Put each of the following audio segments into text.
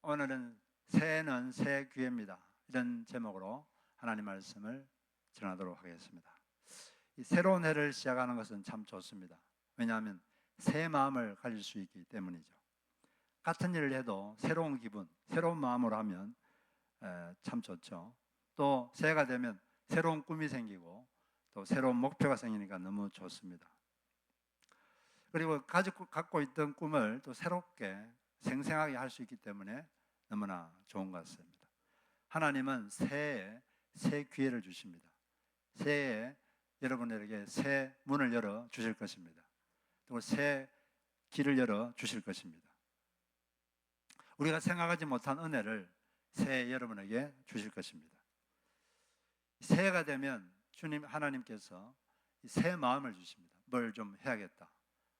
오늘은 새해는 새 기회입니다. 이런 제목으로 하나님 말씀을 전하도록 하겠습니다. 이 새로운 해를 시작하는 것은 참 좋습니다. 왜냐하면 새 마음을 가질 수 있기 때문이죠. 같은 일을 해도 새로운 기분, 새로운 마음으로 하면 참 좋죠. 또 새해가 되면 새로운 꿈이 생기고 또 새로운 목표가 생기니까 너무 좋습니다. 그리고 갖고 있던 꿈을 또 새롭게 생생하게 할 수 있기 때문에 너무나 좋은 것 같습니다. 하나님은 새해에 새 기회를 주십니다. 새해에 여러분에게 새 문을 열어 주실 것입니다. 또 새 길을 열어 주실 것입니다. 우리가 생각하지 못한 은혜를 새해 여러분에게 주실 것입니다. 새해가 되면 주님 하나님께서 새 마음을 주십니다. 뭘 좀 해야겠다,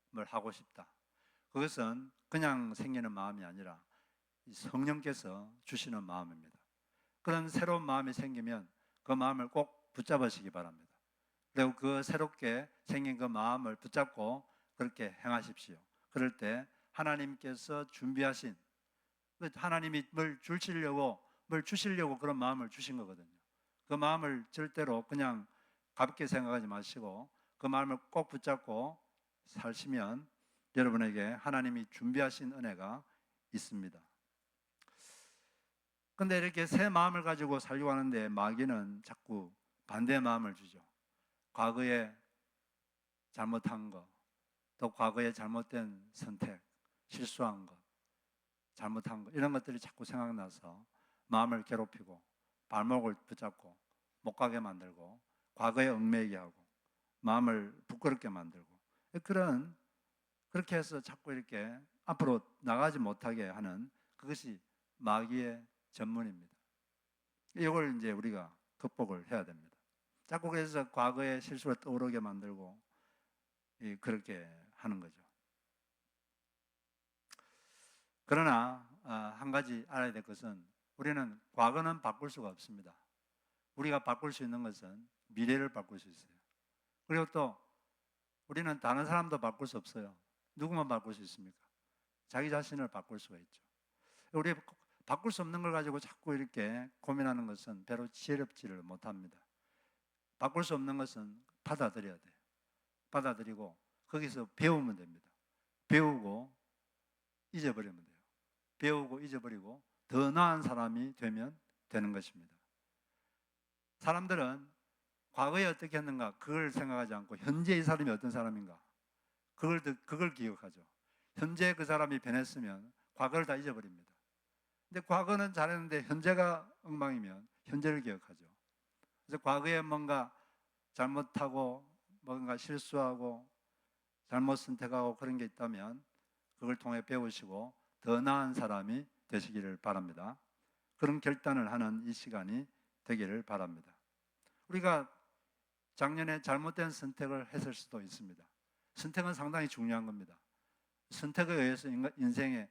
뭘 하고 싶다. 그것은 그냥 생기는 마음이 아니라 성령께서 주시는 마음입니다. 그런 새로운 마음이 생기면 그 마음을 꼭 붙잡으시기 바랍니다. 그리고 그 새롭게 생긴 그 마음을 붙잡고 그렇게 행하십시오. 그럴 때 하나님께서 준비하신, 하나님이 뭘 주시려고 그런 마음을 주신 거거든요. 그 마음을 절대로 그냥 가볍게 생각하지 마시고 그 마음을 꼭 붙잡고 사시면 여러분에게 하나님이 준비하신 은혜가 있습니다. 근데 이렇게 새 마음을 가지고 살려고 하는데 마귀는 자꾸 반대의 마음을 주죠. 과거에 잘못한 것, 또 과거에 잘못된 선택, 실수한 것, 잘못한 것, 이런 것들이 자꾸 생각나서 마음을 괴롭히고 발목을 붙잡고 못 가게 만들고 과거에 얽매이게 하고 마음을 부끄럽게 만들고 그렇게 해서 자꾸 이렇게 앞으로 나가지 못하게 하는 그것이 마귀의 전문입니다. 이걸 이제 우리가 극복을 해야 됩니다. 자꾸 그래서 과거의 실수를 떠오르게 만들고 그렇게 하는 거죠. 그러나 한 가지 알아야 될 것은 우리는 과거는 바꿀 수가 없습니다. 우리가 바꿀 수 있는 것은 미래를 바꿀 수 있어요. 그리고 또 우리는 다른 사람도 바꿀 수 없어요. 누구만 바꿀 수 있습니까? 자기 자신을 바꿀 수가 있죠. 우리 바꿀 수 없는 걸 가지고 자꾸 이렇게 고민하는 것은 별로 지혜롭지를 못합니다. 바꿀 수 없는 것은 받아들여야 돼요. 받아들이고 거기서 배우면 됩니다. 배우고 잊어버리면 돼요. 배우고 잊어버리고 더 나은 사람이 되면 되는 것입니다. 사람들은 과거에 어떻게 했는가 그걸 생각하지 않고 현재 이 사람이 어떤 사람인가 그걸 기억하죠. 현재 그 사람이 변했으면 과거를 다 잊어버립니다. 근데 과거는 잘했는데 현재가 엉망이면 현재를 기억하죠. 그래서 과거에 뭔가 잘못하고 뭔가 실수하고 잘못 선택하고 그런 게 있다면 그걸 통해 배우시고 더 나은 사람이 되시기를 바랍니다. 그런 결단을 하는 이 시간이 되기를 바랍니다. 우리가 작년에 잘못된 선택을 했을 수도 있습니다. 선택은 상당히 중요한 겁니다. 선택에 의해서 인생의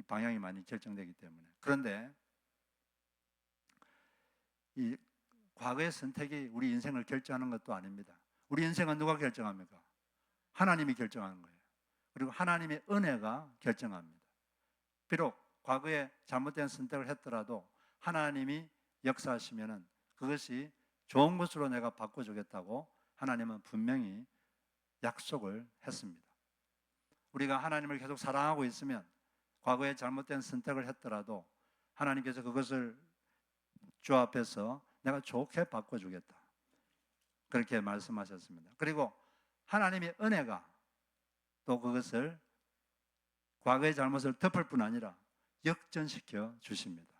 방향이 많이 결정되기 때문에. 그런데 이 과거의 선택이 우리 인생을 결정하는 것도 아닙니다. 우리 인생은 누가 결정합니까? 하나님이 결정하는 거예요. 그리고 하나님의 은혜가 결정합니다. 비록 과거에 잘못된 선택을 했더라도 하나님이 역사하시면은 그것이 좋은 것으로 내가 바꿔주겠다고 하나님은 분명히 약속을 했습니다. 우리가 하나님을 계속 사랑하고 있으면 과거에 잘못된 선택을 했더라도 하나님께서 그것을 주 앞에서 내가 좋게 바꿔주겠다. 그렇게 말씀하셨습니다. 그리고 하나님의 은혜가 또 그것을 과거의 잘못을 덮을 뿐 아니라 역전시켜 주십니다.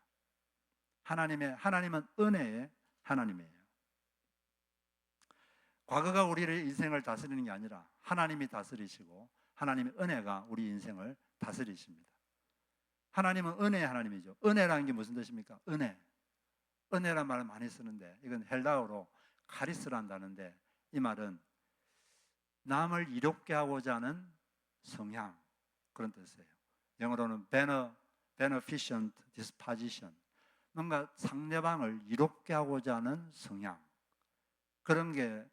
하나님은 은혜의 하나님이에요. 과거가 우리의 인생을 다스리는 게 아니라 하나님이 다스리시고 하나님의 은혜가 우리 인생을 다스리십니다. 하나님은 은혜의 하나님이죠. 은혜라는 게 무슨 뜻입니까? 은혜란 말을 많이 쓰는데 이건 헬라어로 카리스라는 단어인데 이 말은 남을 이롭게 하고자 하는 성향, 그런 뜻이에요. 영어로는 beneficent disposition, 뭔가 상대방을 이롭게 하고자 하는 성향, 그런 게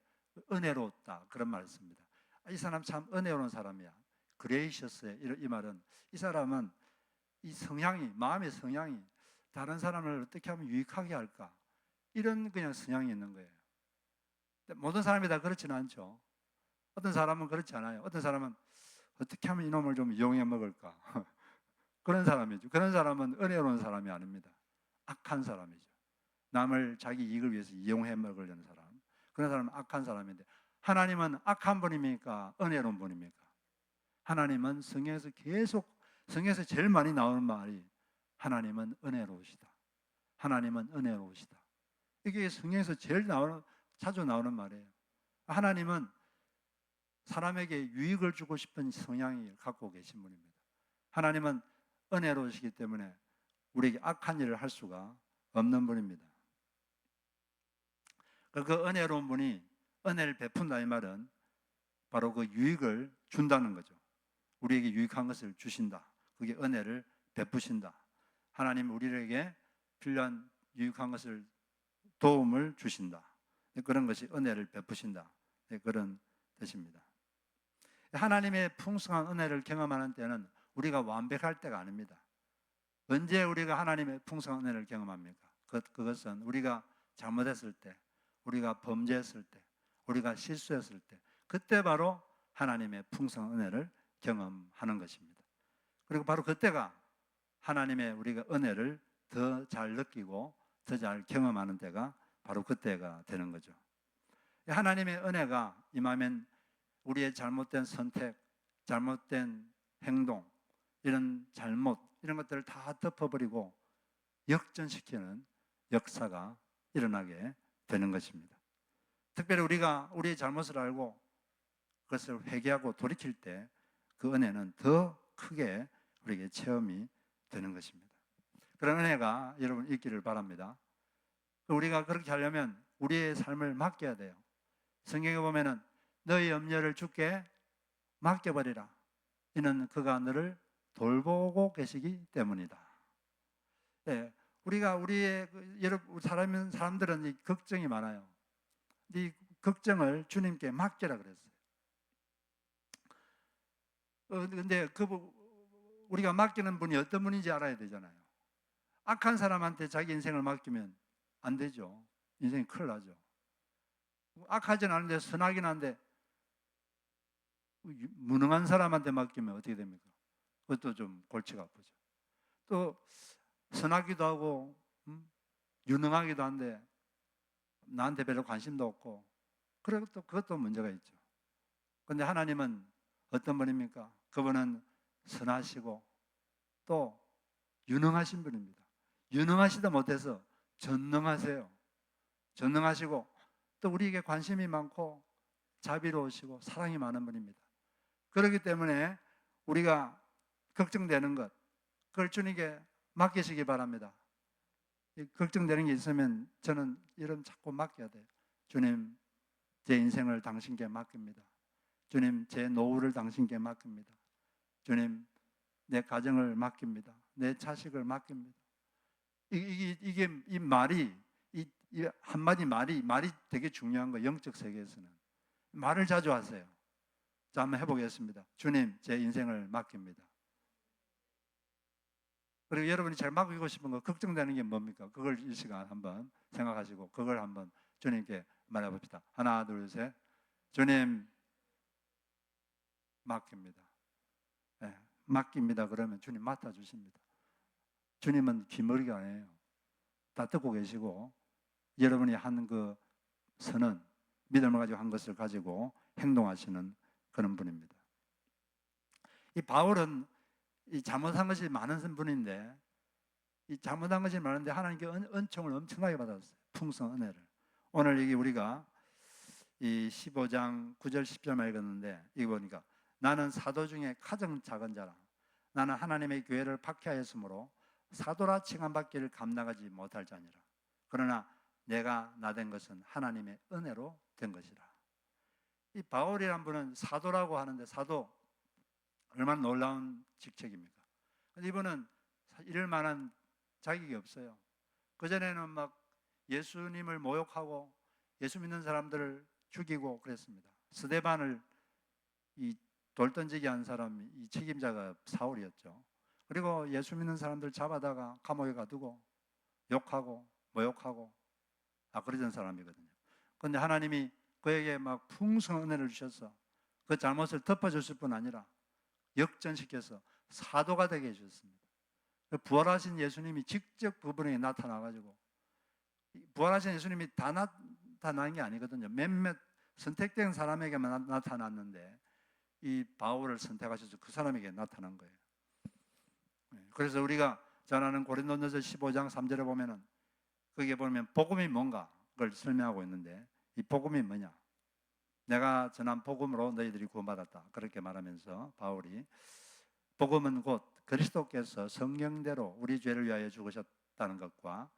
은혜롭다, 그런 말을 씁니다. 이 사람 참 은혜로운 사람이야. gracious의 이 말은 이 사람은 이 성향이, 마음의 성향이 다른 사람을 어떻게 하면 유익하게 할까, 이런 그냥 성향이 있는 거예요. 모든 사람이 다 그렇지는 않죠. 어떤 사람은 그렇지 않아요. 어떤 사람은 어떻게 하면 이놈을 좀 이용해 먹을까 그런 사람이죠. 그런 사람은 은혜로운 사람이 아닙니다. 악한 사람이죠. 남을 자기 이익을 위해서 이용해 먹으려는 사람, 그런 사람은 악한 사람인데, 하나님은 악한 분입니까? 은혜로운 분입니까? 하나님은 성경에서 계속, 성경에서 제일 많이 나오는 말이 하나님은 은혜로우시다. 하나님은 은혜로우시다. 이게 성경에서 제일 자주 나오는 말이에요. 하나님은 사람에게 유익을 주고 싶은 성향을 갖고 계신 분입니다. 하나님은 은혜로우시기 때문에 우리에게 악한 일을 할 수가 없는 분입니다. 그 은혜로운 분이 은혜를 베푼다, 이 말은 바로 그 유익을 준다는 거죠. 우리에게 유익한 것을 주신다. 그게 은혜를 베푸신다. 하나님 우리에게 필요한 유익한 것을, 도움을 주신다. 그런 것이 은혜를 베푸신다. 그런 뜻입니다. 하나님의 풍성한 은혜를 경험하는 때는 우리가 완벽할 때가 아닙니다. 언제 우리가 하나님의 풍성한 은혜를 경험합니까? 그것은 우리가 잘못했을 때, 우리가 범죄했을 때, 우리가 실수했을 때, 그때 바로 하나님의 풍성한 은혜를 경험하는 것입니다. 그리고 바로 그때가 하나님의 우리가 은혜를 더 잘 느끼고 더 잘 경험하는 때가 바로 그때가 되는 거죠. 하나님의 은혜가 임하면 우리의 잘못된 선택, 잘못된 행동, 이런 잘못, 이런 것들을 다 덮어버리고 역전시키는 역사가 일어나게 되는 것입니다. 특별히 우리가 우리의 잘못을 알고 그것을 회개하고 돌이킬 때 그 은혜는 더 크게 우리에게 체험이 되는 것입니다. 그런 은혜가 여러분 있기를 바랍니다. 우리가 그렇게 하려면 우리의 삶을 맡겨야 돼요. 성경에 보면은 너희 염려를 주께 맡겨버리라. 이는 그가 너를 돌보고 계시기 때문이다. 네, 우리의 여러분 사람들은 이 걱정이 많아요. 이 걱정을 주님께 맡기라 그랬어요. 근데 우리가 맡기는 분이 어떤 분인지 알아야 되잖아요. 악한 사람한테 자기 인생을 맡기면 안 되죠. 인생이 큰일 나죠. 악하진 않은데 선하긴 한데 무능한 사람한테 맡기면 어떻게 됩니까? 그것도 좀 골치가 아프죠. 또 선하기도 하고 유능하기도 한데 나한테 별로 관심도 없고, 그리고 또 그것도 문제가 있죠. 그런데 하나님은 어떤 분입니까? 그분은 선하시고 또 유능하신 분입니다. 유능하시다 못해서 전능하세요. 전능하시고 또 우리에게 관심이 많고 자비로우시고 사랑이 많은 분입니다. 그렇기 때문에 우리가 걱정되는 것, 그걸 주님께 맡기시기 바랍니다. 걱정되는 게 있으면 저는 이런 자꾸 맡겨야 돼요. 주님, 제 인생을 당신께 맡깁니다. 주님, 제 노후를 당신께 맡깁니다. 주님, 내 가정을 맡깁니다. 내 자식을 맡깁니다. 이 말이, 이 한마디 말이 되게 중요한 거예요. 영적 세계에서는 말을 자주 하세요. 자, 한번 해보겠습니다. 주님, 제 인생을 맡깁니다. 그리고 여러분이 잘 맡기고 싶은 거, 걱정되는 게 뭡니까? 그걸 이 시간 한번 생각하시고 그걸 한번 주님께 말해봅시다. 하나, 둘, 셋. 주님, 맡깁니다. 네, 맡깁니다. 그러면 주님 맡아주십니다. 주님은 귀머리가 아니에요. 다 듣고 계시고 여러분이 한 그 선은, 믿음을 가지고 한 것을 가지고 행동하시는 그런 분입니다. 이 바울은 이 잘못한 것이 많은 분인데, 이 잘못한 것이 많은데 하나님께 은총을 엄청나게 받았어요. 풍성 은혜를. 오늘 여기 우리가 이 15장 9절 10절만 읽었는데, 이거 보니까 나는 사도 중에 가장 작은 자라. 나는 하나님의 교회를 박해하였으므로 사도라 칭함받기를 감당하지 못할 자니라. 그러나 내가 나된 것은 하나님의 은혜로 된 것이라. 이 바울이란 분은 사도라고 하는데, 사도 얼마나 놀라운 직책입니까? 근데 이분은 이럴 만한 자격이 없어요. 그전에는 막 예수님을 모욕하고 예수 믿는 사람들을 죽이고 그랬습니다. 스데반을 이 돌 던지게 한 사람이 이 책임자가 사울이었죠. 그리고 예수 믿는 사람들 잡아다가 감옥에 가두고 욕하고 모욕하고 그러던 사람이거든요. 그런데 하나님이 그에게 막 풍성한 은혜를 주셔서 그 잘못을 덮어줬을 뿐 아니라 역전시켜서 사도가 되게 해주셨습니다. 부활하신 예수님이 직접 그분에게 나타나가지고, 부활하신 예수님이 다 나타난 게 아니거든요. 몇몇 선택된 사람에게만 나타났는데 이 바울을 선택하셔서 그 사람에게 나타난 거예요. 그래서 우리가 잘 아는 고린도전서 15장 3절에 보면은 거기에 보면 복음이 뭔가 그걸 설명하고 있는데, 이 복음이 뭐냐? 내가 전한 복음으로 너희들이 구원받았다, 그렇게 말하면서 바울이 복음은 곧 그리스도께서 성경대로 우리 죄를 위하여 죽으셨다는 것과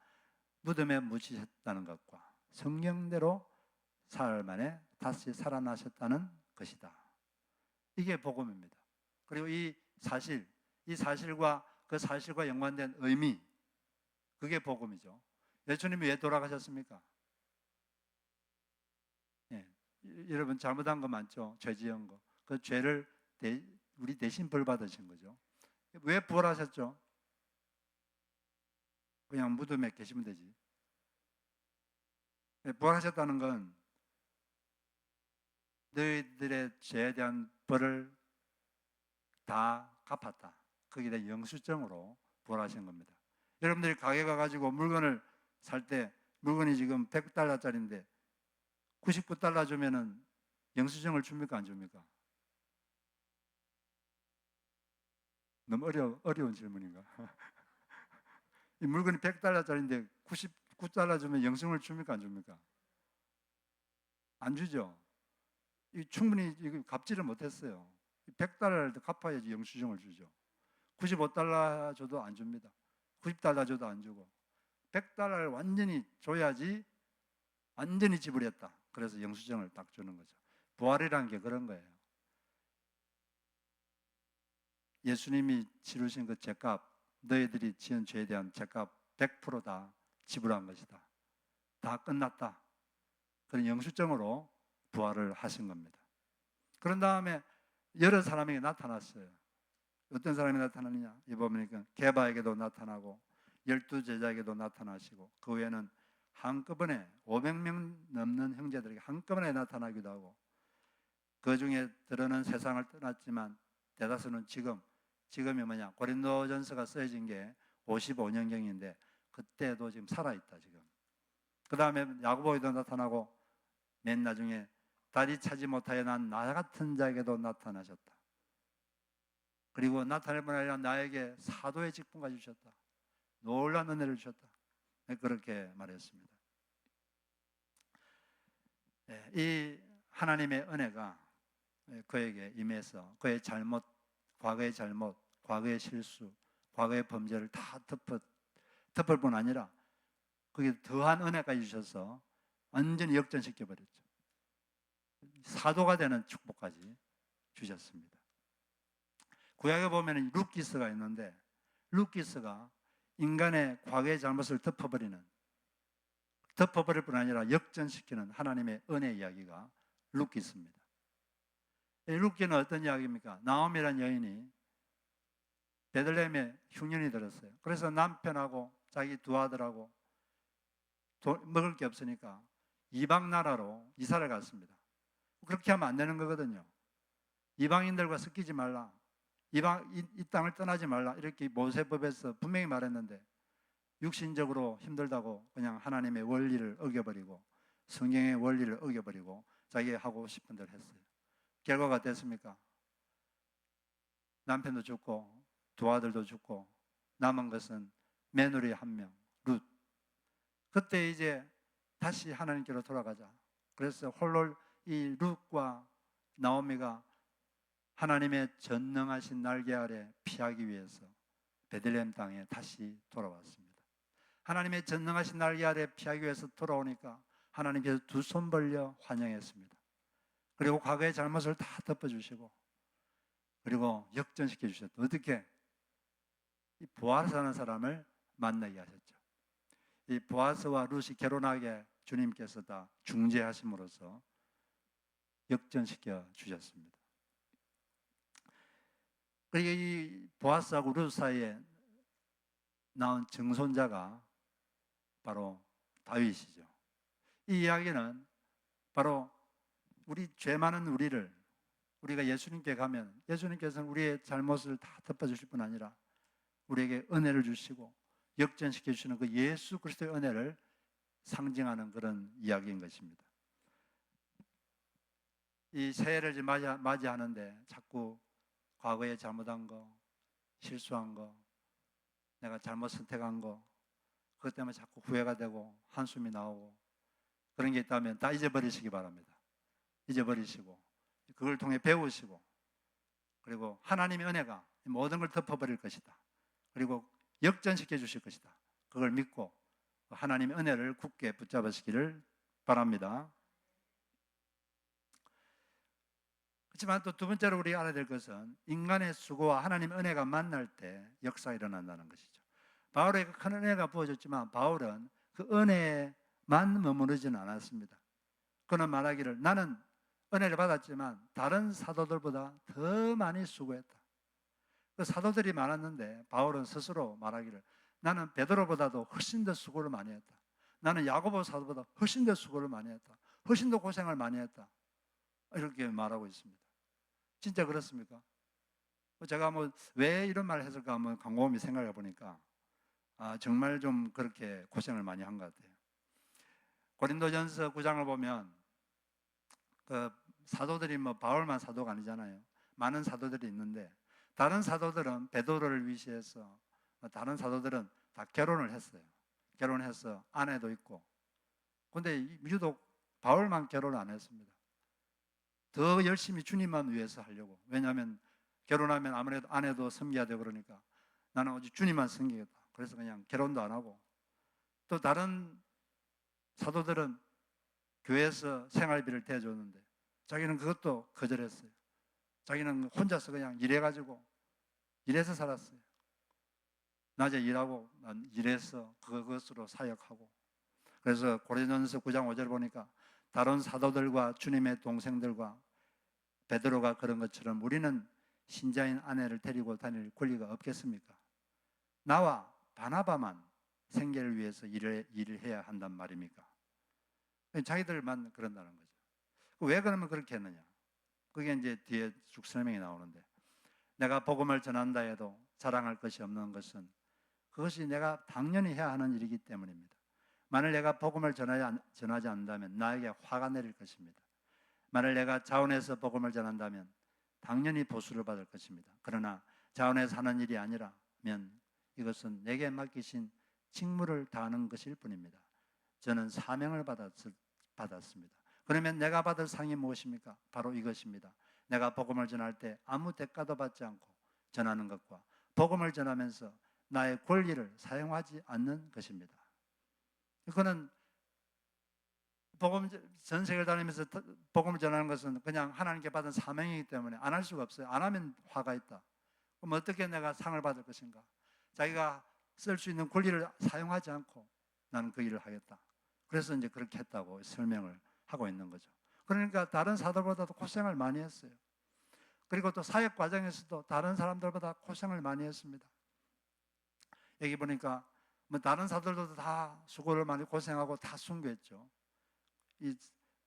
무덤에 묻히셨다는 것과 성경대로 사흘 만에 다시 살아나셨다는 것이다. 이게 복음입니다. 그리고 이 사실과 그 사실과 연관된 의미, 그게 복음이죠. 예수님이 왜 돌아가셨습니까? 여러분 잘못한 거 많죠? 죄 지은 거. 그 죄를 우리 대신 벌 받으신 거죠. 왜 부활하셨죠? 그냥 무덤에 계시면 되지. 부활하셨다는 건 너희들의 죄에 대한 벌을 다 갚았다. 거기에 대한 영수증으로 부활하신 겁니다. 여러분들이 가게 가가지고 물건을 살 때 물건이 지금 100달러짜리인데 99달러 주면은 영수증을 줍니까 안 줍니까? 너무 어려운 질문인가? 이 물건이 100달러짜리인데 99달러 주면 영수증을 줍니까 안 줍니까? 안 주죠. 충분히 갚지를 못했어요. 100달러를 갚아야지 영수증을 주죠. 95달러 줘도 안 줍니다. 90달러 줘도 안 주고 100달러를 완전히 줘야지 완전히 지불했다. 그래서 영수증을 딱 주는 거죠. 부활이라는 게 그런 거예요. 예수님이 치르신 그 죄값, 너희들이 지은 죄에 대한 죄값 100% 지불한 것이다. 다 끝났다. 그런 영수증으로 부활을 하신 겁니다. 그런 다음에 여러 사람에게 나타났어요. 어떤 사람이 나타나느냐? 이 보니까 게바에게도 나타나고 12제자에게도 나타나시고, 그 외에는 한꺼번에 500명 넘는 형제들에게 한꺼번에 나타나기도 하고, 그 중에 들어는 세상을 떠났지만 대다수는 지금이 뭐냐? 고린도전서가 쓰여진 게 55년경인데 그때도 지금 살아있다 지금. 그 다음에 야고보에도 나타나고, 맨 나중에 다리 차지 못하여 난 나 같은 자에게도 나타나셨다. 그리고 나타낼 뿐 아니라 나에게 사도의 직분까지 주셨다. 놀라운 은혜를 주셨다. 그렇게 말했습니다. 이 하나님의 은혜가 그에게 임해서 그의 잘못, 과거의 잘못, 과거의 실수, 과거의 범죄를 다 덮을 뿐 아니라 거기에 더한 은혜까지 주셔서 완전히 역전시켜 버렸죠. 사도가 되는 축복까지 주셨습니다. 구약에 보면 루키스가 있는데, 루키스가 인간의 과거의 잘못을 덮어버릴 뿐 아니라 역전시키는 하나님의 은혜 이야기가 루키스입니다. 루키는 어떤 이야기입니까? 나옴이라는 여인이 베들레헴에 흉년이 들었어요. 그래서 남편하고 자기 두 아들하고 먹을 게 없으니까 이방 나라로 이사를 갔습니다. 그렇게 하면 안 되는 거거든요. 이방인들과 섞이지 말라, 이 땅을 떠나지 말라, 이렇게 모세법에서 분명히 말했는데 육신적으로 힘들다고 그냥 하나님의 원리를 어겨버리고 성경의 원리를 어겨버리고 자기가 하고 싶은 대로 했어요. 결과가 됐습니까? 남편도 죽고 두 아들도 죽고 남은 것은 며느리 한 명, 룻. 그때 이제 다시 하나님께로 돌아가자. 그래서 홀로 이 룻과 나오미가 하나님의 전능하신 날개 아래 피하기 위해서 베들레헴 땅에 다시 돌아왔습니다. 하나님의 전능하신 날개 아래 피하기 위해서 돌아오니까 하나님께서 두 손 벌려 환영했습니다. 그리고 과거의 잘못을 다 덮어주시고 그리고 역전시켜 주셨다. 어떻게? 이 보아스 하는 사람을 만나게 하셨죠. 이 보아스와 룻이 결혼하게 주님께서 다 중재하심으로써 역전시켜 주셨습니다. 이 보아스하고 룻 사이에 낳은 증손자가 바로 다윗이죠. 이 이야기는 바로 우리 죄 많은 우리가 예수님께 가면 예수님께서는 우리의 잘못을 다 덮어주실 뿐 아니라 우리에게 은혜를 주시고 역전시켜 주시는 그 예수 그리스도의 은혜를 상징하는 그런 이야기인 것입니다. 이 새해를 이제 맞이하는데 자꾸 과거에 잘못한 거, 실수한 거, 내가 잘못 선택한 거, 그것 때문에 자꾸 후회가 되고 한숨이 나오고 그런 게 있다면 다 잊어버리시기 바랍니다. 잊어버리시고 그걸 통해 배우시고, 그리고 하나님의 은혜가 모든 걸 덮어버릴 것이다. 그리고 역전시켜 주실 것이다. 그걸 믿고 하나님의 은혜를 굳게 붙잡으시기를 바랍니다. 그렇지만 또 두 번째로 우리가 알아야 될 것은 인간의 수고와 하나님의 은혜가 만날 때 역사가 일어난다는 것이죠. 바울에게 큰 은혜가 부어졌지만 바울은 그 은혜만 머무르지는 않았습니다. 그는 말하기를 나는 은혜를 받았지만 다른 사도들보다 더 많이 수고했다. 그 사도들이 많았는데 바울은 스스로 말하기를 나는 베드로보다도 훨씬 더 수고를 많이 했다. 나는 야고보 사도보다 훨씬 더 수고를 많이 했다. 훨씬 더 고생을 많이 했다. 이렇게 말하고 있습니다. 진짜 그렇습니까? 제가 왜 이런 말을 했을까 한번 곰곰이 생각해 보니까 정말 좀 그렇게 고생을 많이 한 것 같아요. 고린도전서 9장을 보면 그 사도들이 바울만 사도가 아니잖아요. 많은 사도들이 있는데 다른 사도들은 베드로를 위시해서 다른 사도들은 다 결혼을 했어요. 결혼해서 아내도 있고. 근데 유독 바울만 결혼을 안 했습니다. 더 열심히 주님만 위해서 하려고. 왜냐하면 결혼하면 아무래도 아내도 섬겨야 되고 그러니까 나는 오직 주님만 섬기겠다. 그래서 그냥 결혼도 안 하고. 또 다른 사도들은 교회에서 생활비를 대줬는데 자기는 그것도 거절했어요. 자기는 혼자서 그냥 일해가지고 일해서 살았어요. 낮에 일하고 일해서 그것으로 사역하고. 그래서 고린도전서 9장 5절 보니까 다른 사도들과 주님의 동생들과 베드로가 그런 것처럼 우리는 신자인 아내를 데리고 다닐 권리가 없겠습니까? 나와 바나바만 생계를 위해서 일을 해야 한단 말입니까? 자기들만 그런다는 거죠. 왜 그러면 그렇게 했느냐? 그게 이제 뒤에 쭉 설명이 나오는데 내가 복음을 전한다 해도 자랑할 것이 없는 것은 그것이 내가 당연히 해야 하는 일이기 때문입니다. 만일 내가 복음을 전하지 않는다면 나에게 화가 내릴 것입니다. 만일 내가 자원해서 복음을 전한다면 당연히 보수를 받을 것입니다. 그러나 자원해서 하는 일이 아니라면 이것은 내게 맡기신 직무를 다하는 것일 뿐입니다. 저는 사명을 받았습니다. 그러면 내가 받을 상이 무엇입니까? 바로 이것입니다. 내가 복음을 전할 때 아무 대가도 받지 않고 전하는 것과 복음을 전하면서 나의 권리를 사용하지 않는 것입니다. 그거는 전 세계를 다니면서 복음을 전하는 것은 그냥 하나님께 받은 사명이기 때문에 안 할 수가 없어요. 안 하면 화가 있다. 그럼 어떻게 내가 상을 받을 것인가? 자기가 쓸 수 있는 권리를 사용하지 않고 나는 그 일을 하겠다. 그래서 이제 그렇게 했다고 설명을 하고 있는 거죠. 그러니까 다른 사도보다도 고생을 많이 했어요. 그리고 또 사역 과정에서도 다른 사람들보다 고생을 많이 했습니다. 여기 보니까 다른 사도들도 다 수고를 많이 고생하고 다 순교했죠. 이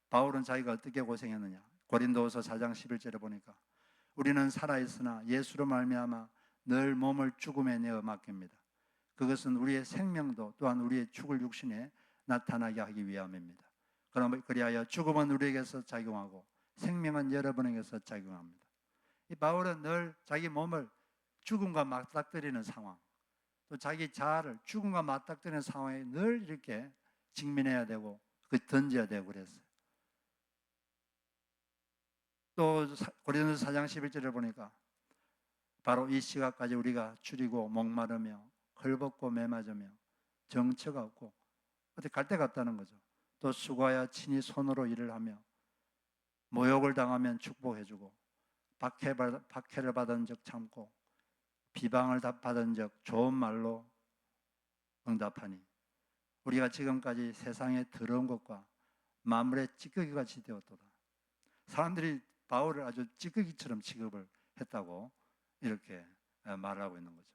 바울은 자기가 어떻게 고생했느냐? 고린도후서 4장 11절에 보니까 우리는 살아있으나 예수로 말미암아 늘 몸을 죽음에 내어 맡깁니다. 그것은 우리의 생명도 또한 우리의 죽을 육신에 나타나게 하기 위함입니다. 그리하여 죽음은 우리에게서 작용하고 생명은 여러분에게서 작용합니다. 이 바울은 늘 자기 몸을 죽음과 맞닥뜨리는 상황, 또 자기 자아를 죽음과 맞닥뜨리는 상황에 늘 이렇게 직면해야 되고 던져야 되고 그랬어요. 또 고린도서 4장 11절을 보니까 바로 이 시각까지 우리가 줄이고 목마르며 헐벗고 매맞으며 정처가 없고 어디 갈 데가 없다는 거죠. 또 수고하여 친히 손으로 일을 하며 모욕을 당하면 축복해주고 박해를 받은 적 참고 비방을 받은 적 좋은 말로 응답하니 우리가 지금까지 세상의 더러운 것과 만물의 찌꺼기같이 되었도다. 사람들이 바울을 아주 찌꺼기처럼 취급을 했다고 이렇게 말을 하고 있는 거죠.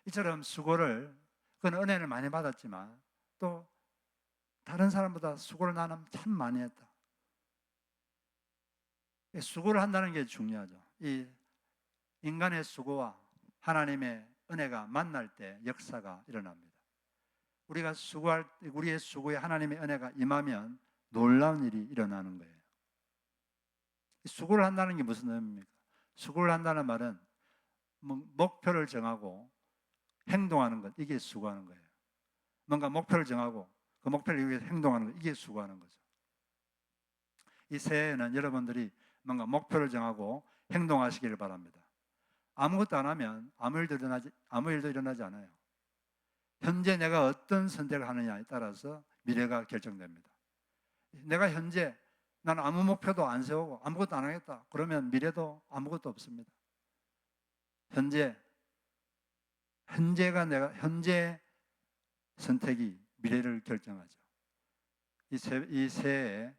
이처럼 수고를, 그는 은혜를 많이 받았지만 또 다른 사람보다 수고를 나는 참 많이 했다. 수고를 한다는 게 중요하죠. 이 인간의 수고와 하나님의 은혜가 만날 때 역사가 일어납니다. 우리의 수고에 하나님의 은혜가 임하면 놀라운 일이 일어나는 거예요. 수고를 한다는 게 무슨 의미입니까? 수고를 한다는 말은 목표를 정하고 행동하는 것, 이게 수고하는 거예요. 뭔가 목표를 정하고 그 목표를 위해서 행동하는 것, 이게 수고하는 거죠. 이 새해에는 여러분들이 뭔가 목표를 정하고 행동하시기를 바랍니다. 아무것도 안 하면 아무 일도 일어나지 않아요. 현재 내가 어떤 선택을 하느냐에 따라서 미래가 결정됩니다. 내가 현재 나는 아무 목표도 안 세우고 아무것도 안 하겠다, 그러면 미래도 아무것도 없습니다. 현재 선택이 미래를 결정하죠. 이 새해에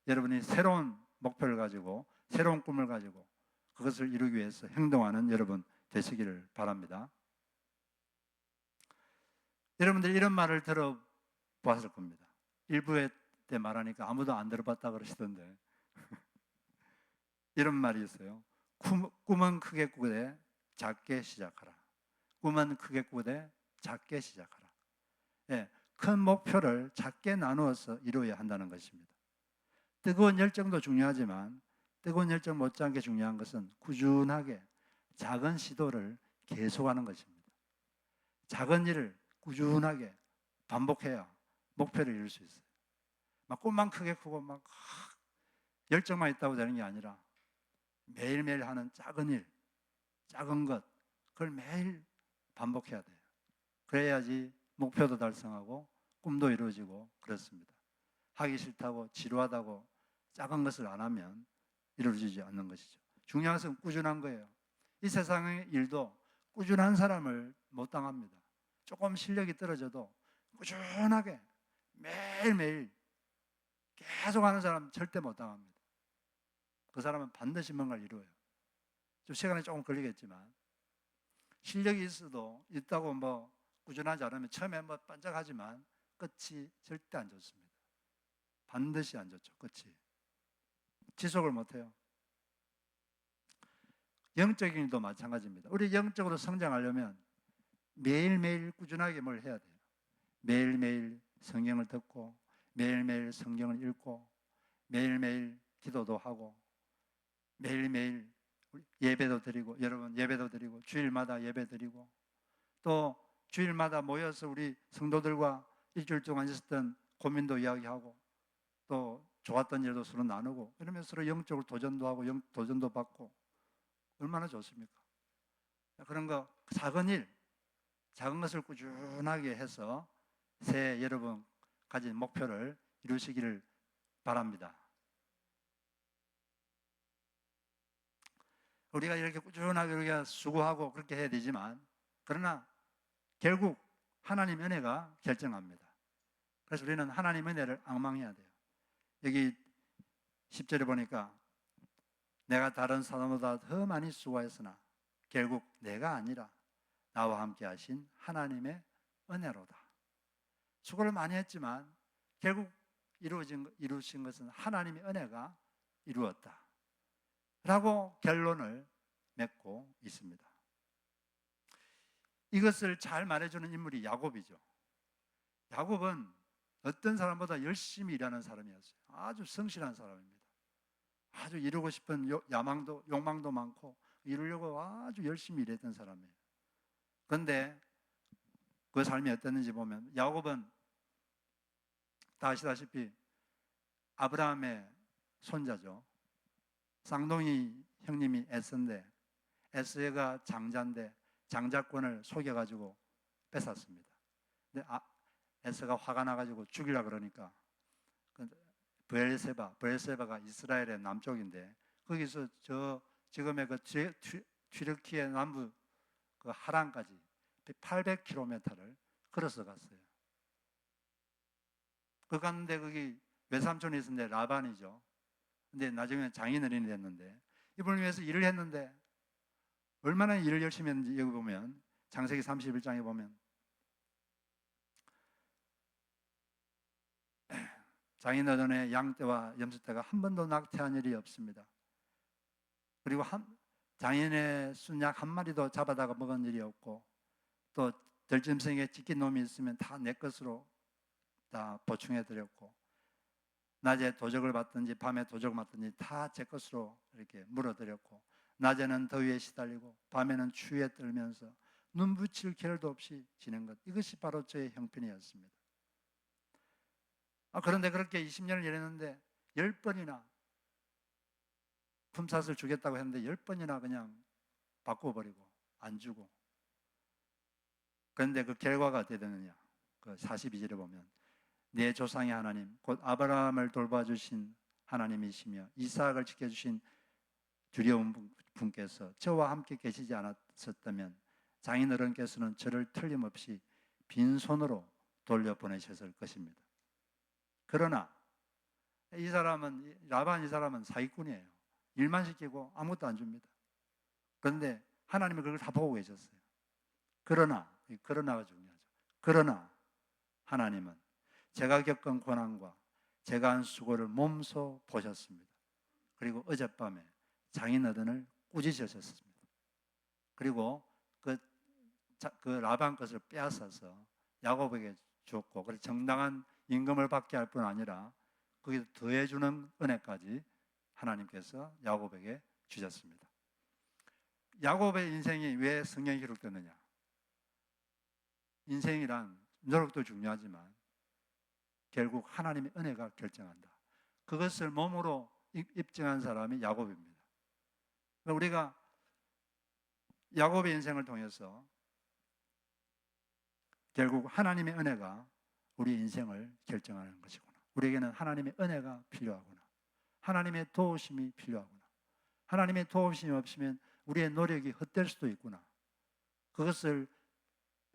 여러분이 새로운 목표를 가지고 새로운 꿈을 가지고 그것을 이루기 위해서 행동하는 여러분 되시기를 바랍니다. 여러분들이 이런 말을 들어보았을 겁니다. 일부회 때 말하니까 아무도 안 들어봤다 그러시던데 이런 말이 있어요. 꿈은 크게 꾸되 작게 시작하라. 꿈은 크게 꾸되 작게 시작하라. 예, 큰 목표를 작게 나누어서 이루어야 한다는 것입니다. 뜨거운 열정도 중요하지만 뜨거운 열정 못지않게 중요한 것은 꾸준하게 작은 시도를 계속하는 것입니다. 작은 일을 꾸준하게 반복해야 목표를 이룰 수 있어요. 막 꿈만 크게 크고 막 열정만 있다고 되는 게 아니라 매일매일 하는 작은 일, 작은 것, 그걸 매일 반복해야 돼요. 그래야지 목표도 달성하고 꿈도 이루어지고 그렇습니다. 하기 싫다고 지루하다고 작은 것을 안 하면 이루어지지 않는 것이죠. 중요한 것은 꾸준한 거예요. 이 세상의 일도 꾸준한 사람을 못 당합니다. 조금 실력이 떨어져도 꾸준하게 매일매일 계속 하는 사람 절대 못 당합니다. 그 사람은 반드시 뭔가를 이루어요. 좀 시간이 조금 걸리겠지만 실력이 있다고 꾸준하지 않으면 처음에 반짝하지만 끝이 절대 안 좋습니다. 반드시 안 좋죠. 끝이 지속을 못해요. 영적인 일도 마찬가지입니다. 우리 영적으로 성장하려면 매일매일 꾸준하게 뭘 해야 돼요. 매일매일 성경을 듣고 매일매일 성경을 읽고 매일매일 기도도 하고 매일매일 예배도 드리고, 여러분 예배도 드리고 주일마다 예배 드리고 또 주일마다 모여서 우리 성도들과 일주일 동안 있었던 고민도 이야기하고 또 좋았던 일도 서로 나누고 이러면서 서로 영적으로 도전도 하고 도전도 받고 얼마나 좋습니까? 그런 거 작은 일, 작은 것을 꾸준하게 해서 새해 여러분 가진 목표를 이루시기를 바랍니다. 우리가 이렇게 꾸준하게 우리가 수고하고 그렇게 해야 되지만 그러나 결국 하나님 은혜가 결정합니다. 그래서 우리는 하나님 은혜를 앙망해야 돼요. 여기 10절에 보니까 내가 다른 사람보다 더 많이 수고했으나 결국 내가 아니라 나와 함께 하신 하나님의 은혜로다. 수고를 많이 했지만 결국 이루신 것은 하나님의 은혜가 이루었다 라고 결론을 맺고 있습니다. 이것을 잘 말해주는 인물이 야곱이죠. 야곱은 어떤 사람보다 열심히 일하는 사람이었어요. 아주 성실한 사람입니다. 아주 이루고 싶은 욕망도 많고 이루려고 아주 열심히 일했던 사람이에요. 그런데 그 삶이 어땠는지 보면 야곱은 다 아시다시피 아브라함의 손자죠. 쌍둥이 형님이 에서인데 에서가 장자인데 장자권을 속여가지고 뺏었습니다. 근데 에서가 화가 나가지고 죽이려고 그러니까 브엘세바가 이스라엘의 남쪽인데 거기서 지금의 튀르키예 남부 그 하란까지 800km를 걸어서 갔어요. 그 갔는데 거기 외삼촌이 있었는데 라반이죠. 근데 나중에 장인어른이 됐는데 이분을 위해서 일을 했는데 얼마나 일을 열심히 했는지 여기 보면 창세기 31장에 보면 장인어른의 양떼와 염소떼가 한 번도 낙태한 일이 없습니다. 그리고 장인의 순양 한 마리도 잡아다가 먹은 일이 없고, 또 들짐승에 찢긴 놈이 있으면 다 내 것으로 다 보충해 드렸고, 낮에 도적을 받든지 밤에 도적을 맞든지 다 제 것으로 이렇게 물어드렸고, 낮에는 더위에 시달리고 밤에는 추위에 떨면서 눈 붙일 겨를도 없이 지낸 것, 이것이 바로 저의 형편이었습니다. 그런데 그렇게 20년을 일했는데 10번이나 품삯을 주겠다고 했는데 10번이나 그냥 바꿔버리고 안 주고, 그런데 그 결과가 어떻게 되느냐, 그 42절에 보면 내 조상의 하나님 곧 아브라함을 돌봐주신 하나님이시며 이삭을 지켜주신 두려운 분께서 저와 함께 계시지 않았었다면 장인어른께서는 저를 틀림없이 빈손으로 돌려보내셨을 것입니다. 그러나 이 사람은, 라반 이 사람은 사기꾼이에요. 일만 시키고 아무것도 안 줍니다. 그런데 하나님은 그걸 다 보고 계셨어요. 그러나가 중요하죠. 그러나 하나님은 제가 겪은 고난과 제가 한 수고를 몸소 보셨습니다. 그리고 어젯밤에 장인어른을 꾸짖으셨습니다. 그리고 그 라반 것을 빼앗아서 야곱에게 줬고, 그래서 정당한 임금을 받게 할 뿐 아니라 거기서 더해주는 은혜까지 하나님께서 야곱에게 주셨습니다. 야곱의 인생이 왜 성경에 기록됐느냐? 인생이란 노력도 중요하지만 결국 하나님의 은혜가 결정한다. 그것을 몸으로 입증한 사람이 야곱입니다. 우리가 야곱의 인생을 통해서 결국 하나님의 은혜가 우리 인생을 결정하는 것이구나. 우리에게는 하나님의 은혜가 필요하구나. 하나님의 도우심이 필요하구나. 하나님의 도우심이 없으면 우리의 노력이 헛될 수도 있구나. 그것을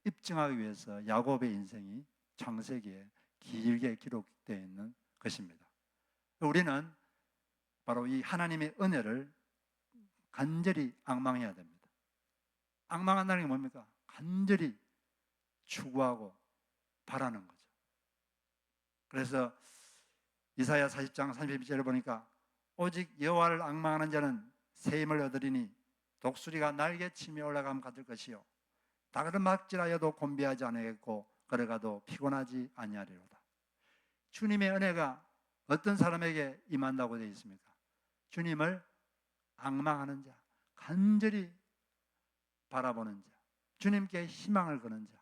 입증하기 위해서 야곱의 인생이 창세기에 길게 기록되어 있는 것입니다. 우리는 바로 이 하나님의 은혜를 간절히 앙망해야 됩니다. 앙망한다는 게 뭡니까? 간절히 추구하고 바라는 거죠. 그래서 이사야 40장 32절을 보니까 오직 여호와를 앙망하는 자는 새 힘을 얻으리니 독수리가 날개치며 올라가면 같을 것이요 닭을 막질하여도 곤비하지 않겠고 걸어가도 피곤하지 아니하리로다. 주님의 은혜가 어떤 사람에게 임한다고 되어 있습니까? 주님을 앙망하는 자, 간절히 바라보는 자, 주님께 희망을 거는 자.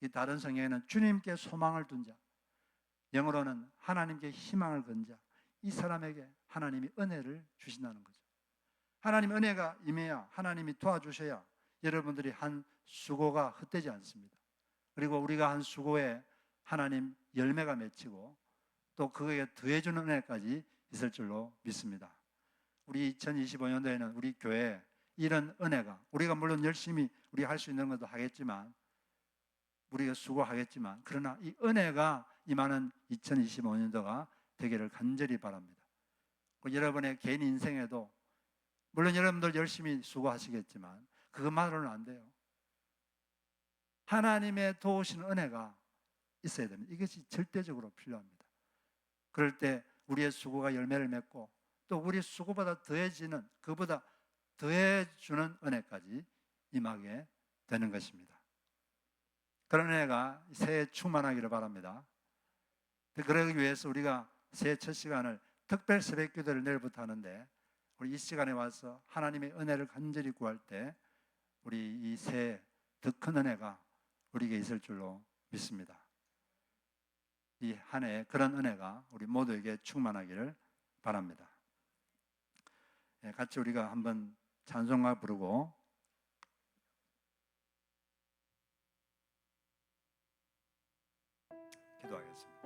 이 다른 성경에는 주님께 소망을 둔 자, 영어로는 하나님께 희망을 건 자, 이 사람에게 하나님이 은혜를 주신다는 거죠. 하나님 은혜가 임해야, 하나님이 도와주셔야 여러분들이 한 수고가 헛되지 않습니다. 그리고 우리가 한 수고에 하나님 열매가 맺히고 또 그에 더해주는 은혜까지 있을 줄로 믿습니다. 우리 2025년도에는 우리 교회에 이런 은혜가, 우리가 물론 열심히 우리 할 수 있는 것도 하겠지만, 우리가 수고하겠지만, 그러나 이 은혜가 임하는 2025년도가 되기를 간절히 바랍니다. 여러분의 개인 인생에도 물론 여러분들 열심히 수고하시겠지만 그것만으로는 안 돼요. 하나님의 도우시는 은혜가 있어야 됩니다. 이것이 절대적으로 필요합니다. 그럴 때 우리의 수고가 열매를 맺고 또 우리 수고보다 더해지는, 그보다 더해주는 은혜까지 임하게 되는 것입니다. 그런 은혜가 새해 충만하기를 바랍니다. 그러기 위해서 우리가 새해 첫 시간을 특별 새벽 기도를 내일부터 하는데, 우리 이 시간에 와서 하나님의 은혜를 간절히 구할 때 우리 이 새해 더 큰 은혜가 우리에게 있을 줄로 믿습니다. 이 한 해 그런 은혜가 우리 모두에게 충만하기를 바랍니다. 같이 우리가 한번 찬송가 부르고 기도하겠습니다.